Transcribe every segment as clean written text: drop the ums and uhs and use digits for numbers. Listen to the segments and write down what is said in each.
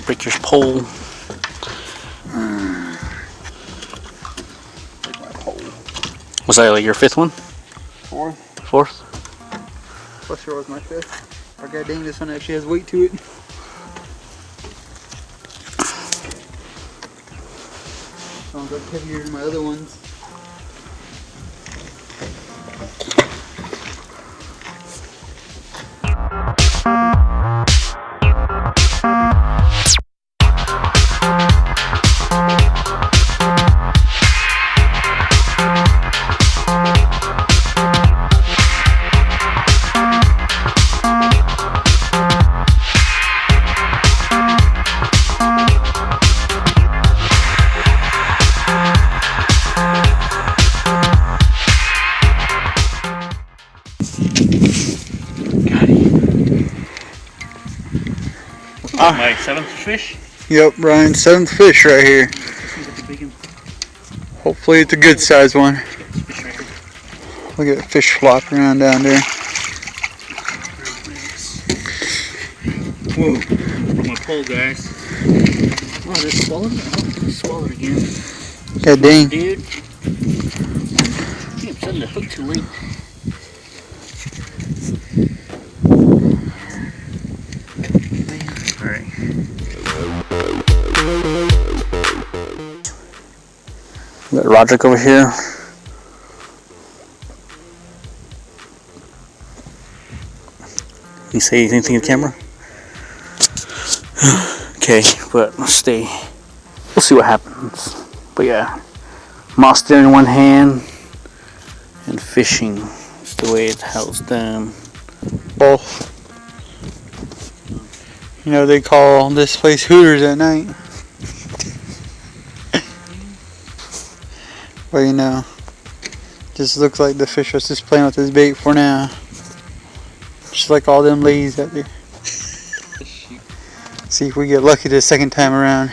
Break your pole. Was that like your fifth one? Fourth? Plus sure was my fifth. Or god dang, this one actually has weight to it. Sounds like heavier than my other ones. My seventh fish? Yep, Ryan's seventh fish right here. Hopefully it's a good sized one. Look at that fish flopping around down there. Whoa, from my pole, guys. Oh, they swallowed it? Oh, they swallowed again. God dang. Dude. I think I'm setting the hook too late. Alright. We got Roderick over here. You say anything to the camera? Okay, but let's stay. We'll see what happens. But yeah, monster in one hand and fishing. That's the way it's housed done. Both. You know, they call this place Hooters at night. But you know, just looks like the fish was just playing with his bait for now. Just like all them ladies out there. See if we get lucky the second time around.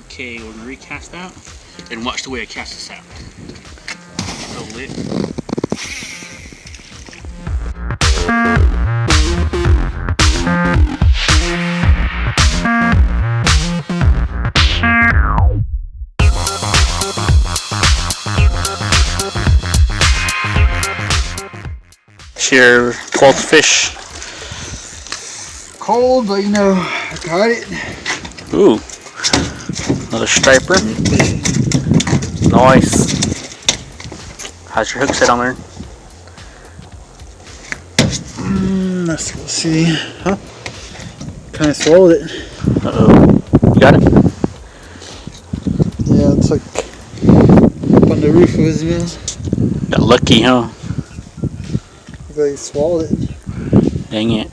Okay, we're gonna recast out and watch the way I cast this out. So lit. It's your 12th fish. Cold, but you know, I got it. Ooh, another striper. Nice. How's your hook set on there? Let's go see. Huh? Kind of swallowed it. Uh-oh. You got it? Yeah, it's like up on the roof of his mouth. Got lucky, huh? Looks like he swallowed it. Dang it.